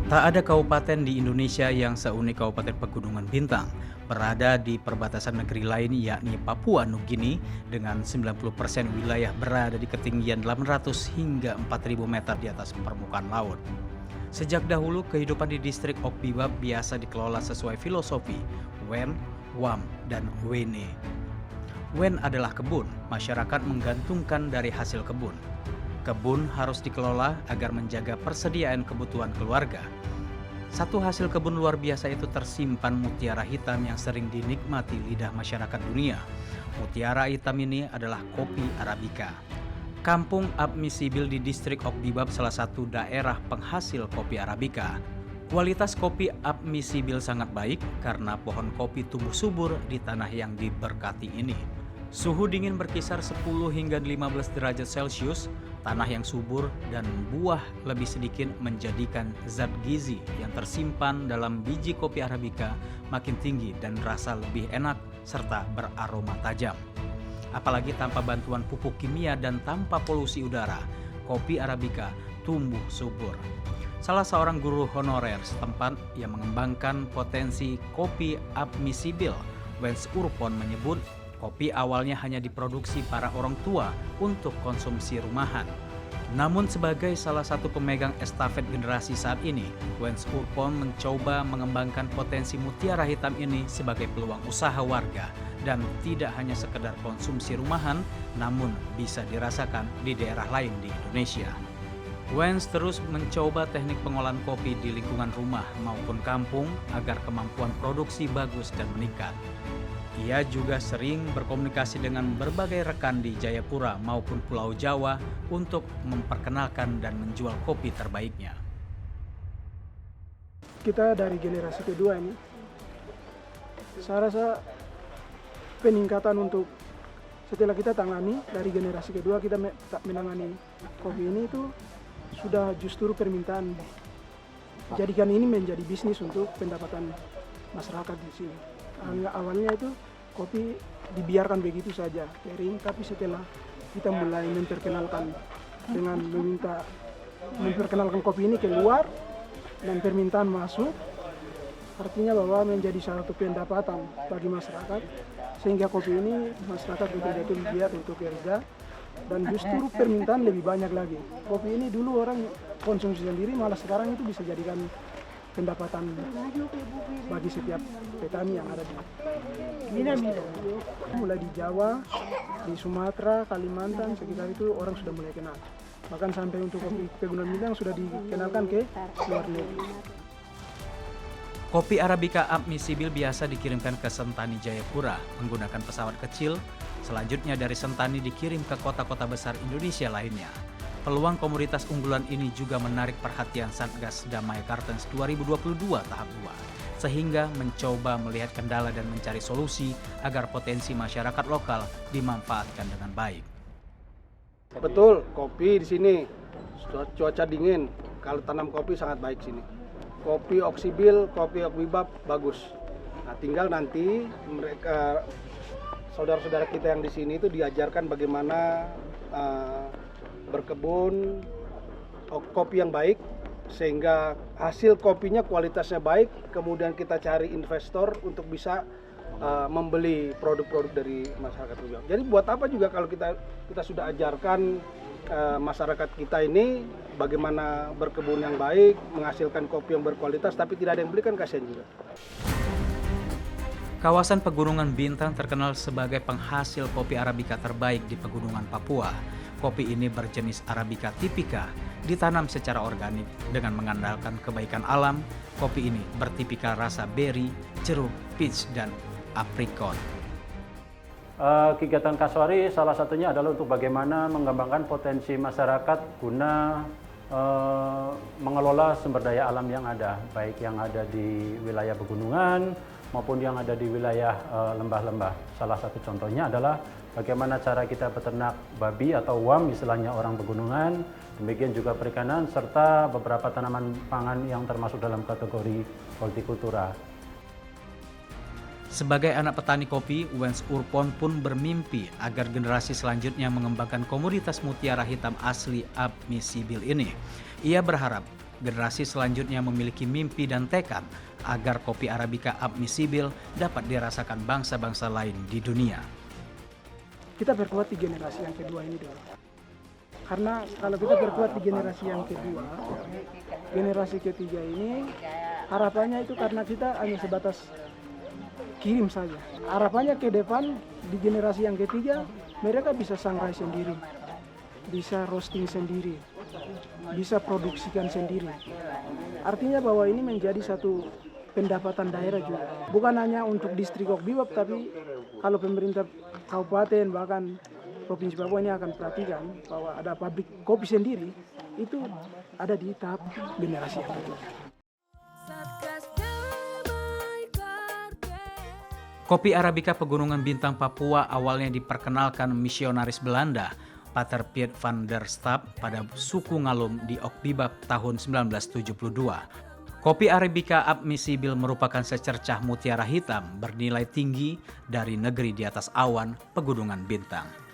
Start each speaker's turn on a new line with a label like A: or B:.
A: Tak ada kabupaten di Indonesia yang seunik Kabupaten Pegunungan Bintang, berada di perbatasan negeri lain yakni Papua Nugini dengan 90% wilayah berada di ketinggian 800 hingga 4.000 meter di atas permukaan laut. Sejak dahulu kehidupan di distrik Okbibab biasa dikelola sesuai filosofi Wen, Wam, dan Wene. Wen adalah kebun, masyarakat menggantungkan dari hasil kebun. Kebun harus dikelola agar menjaga persediaan kebutuhan keluarga. Satu hasil kebun luar biasa itu tersimpan mutiara hitam yang sering dinikmati lidah masyarakat dunia. Mutiara hitam ini adalah kopi Arabica. Kampung Abmi Sibil di distrik Okbibab salah satu daerah penghasil kopi Arabica. Kualitas kopi Abmi Sibil sangat baik karena pohon kopi tumbuh subur di tanah yang diberkati ini. Suhu dingin berkisar 10 hingga 15 derajat Celcius, tanah yang subur dan buah lebih sedikit menjadikan zat gizi yang tersimpan dalam biji kopi Arabica makin tinggi dan rasa lebih enak serta beraroma tajam. Apalagi tanpa bantuan pupuk kimia dan tanpa polusi udara, kopi Arabica tumbuh subur. Salah seorang guru honorer setempat yang mengembangkan potensi kopi Abmi Sibil, Wens Urpon menyebut, kopi awalnya hanya diproduksi para orang tua untuk konsumsi rumahan. Namun sebagai salah satu pemegang estafet generasi saat ini, Wens Urpon mencoba mengembangkan potensi mutiara hitam ini sebagai peluang usaha warga dan tidak hanya sekedar konsumsi rumahan, namun bisa dirasakan di daerah lain di Indonesia. Wens terus mencoba teknik pengolahan kopi di lingkungan rumah maupun kampung agar kemampuan produksi bagus dan meningkat. Ia juga sering berkomunikasi dengan berbagai rekan di Jayapura maupun Pulau Jawa untuk memperkenalkan dan menjual kopi terbaiknya.
B: Kita dari generasi kedua ini, saya rasa peningkatan untuk setelah kita tangani dari generasi kedua kita menangani kopi ini itu sudah justru permintaan. Jadikan ini menjadi bisnis untuk pendapatan masyarakat di sini. Awalnya itu kopi dibiarkan begitu saja kering, tapi setelah kita mulai memperkenalkan dengan memperkenalkan kopi ini keluar dan permintaan masuk, artinya bahwa menjadi satu pendapatan bagi masyarakat, sehingga kopi ini masyarakat betul-betul giat untuk kerja dan justru permintaan lebih banyak lagi. Kopi ini dulu orang konsumsi sendiri, malah sekarang itu bisa jadikan pendapatan bagi setiap petani yang ada di mulai di Jawa, di Sumatera, Kalimantan, sekitar itu orang sudah mulai kenal. Bahkan sampai untuk kopi Pegunungan Bintang sudah dikenalkan ke luar negeri.
A: Kopi Arabica Abmi Sibil biasa dikirimkan ke Sentani Jayapura menggunakan pesawat kecil, selanjutnya dari Sentani dikirim ke kota-kota besar Indonesia lainnya. Peluang komoditas unggulan ini juga menarik perhatian Satgas Damai Kartens 2022 tahap 2, sehingga mencoba melihat kendala dan mencari solusi agar potensi masyarakat lokal dimanfaatkan dengan baik.
C: Betul, kopi di sini cuaca dingin, kalau tanam kopi sangat baik sini. Kopi Oksibil, kopi Okbibab bagus. Nah, tinggal nanti mereka saudara-saudara kita yang di sini itu diajarkan bagaimana berkebun kopi yang baik sehingga hasil kopinya kualitasnya baik, kemudian kita cari investor untuk bisa membeli produk-produk dari masyarakat juga. Jadi buat apa juga kalau kita sudah ajarkan masyarakat kita ini bagaimana berkebun yang baik, menghasilkan kopi yang berkualitas tapi tidak ada yang beli, kan kasihan juga.
A: Kawasan Pegunungan Bintang terkenal sebagai penghasil kopi Arabica terbaik di Pegunungan Papua. Kopi ini berjenis Arabica tipika, ditanam secara organik dengan mengandalkan kebaikan alam. Kopi ini bertipikal rasa beri, jeruk, peach, dan aprikot.
D: Kegiatan Kaswari salah satunya adalah untuk bagaimana mengembangkan potensi masyarakat guna mengelola sumber daya alam yang ada, baik yang ada di wilayah pegunungan maupun yang ada di wilayah lembah-lembah. Salah satu contohnya adalah bagaimana cara kita beternak babi atau wam, istilahnya orang pegunungan, demikian juga perikanan, serta beberapa tanaman pangan yang termasuk dalam kategori hortikultura.
A: Sebagai anak petani kopi, Wens Urpon pun bermimpi agar generasi selanjutnya mengembangkan komoditas mutiara hitam asli Abmi Sibil ini. Ia berharap generasi selanjutnya memiliki mimpi dan tekad agar kopi Arabica admisibil dapat dirasakan bangsa-bangsa lain di dunia.
B: Kita perkuat di generasi yang kedua ini dulu. Karena kalau kita perkuat di generasi yang kedua, generasi ketiga ini harapannya itu karena kita hanya sebatas kirim saja. Harapannya ke depan di generasi yang ketiga mereka bisa sangrai sendiri, bisa roasting sendiri, bisa produksikan sendiri. Artinya bahwa ini menjadi satu pendapatan daerah juga. Bukan hanya untuk distrik Okbibab, tapi kalau pemerintah kabupaten bahkan Provinsi Papua ini akan perhatikan bahwa ada pabrik kopi sendiri, itu ada di tahap generasi yang kedua.
A: Kopi Arabica Pegunungan Bintang Papua awalnya diperkenalkan misionaris Belanda, Pater Piet van der Stap pada suku Ngalum di Okbibab tahun 1972. Kopi Arabica admisibil merupakan secercah mutiara hitam bernilai tinggi dari negeri di atas awan Pegunungan Bintang.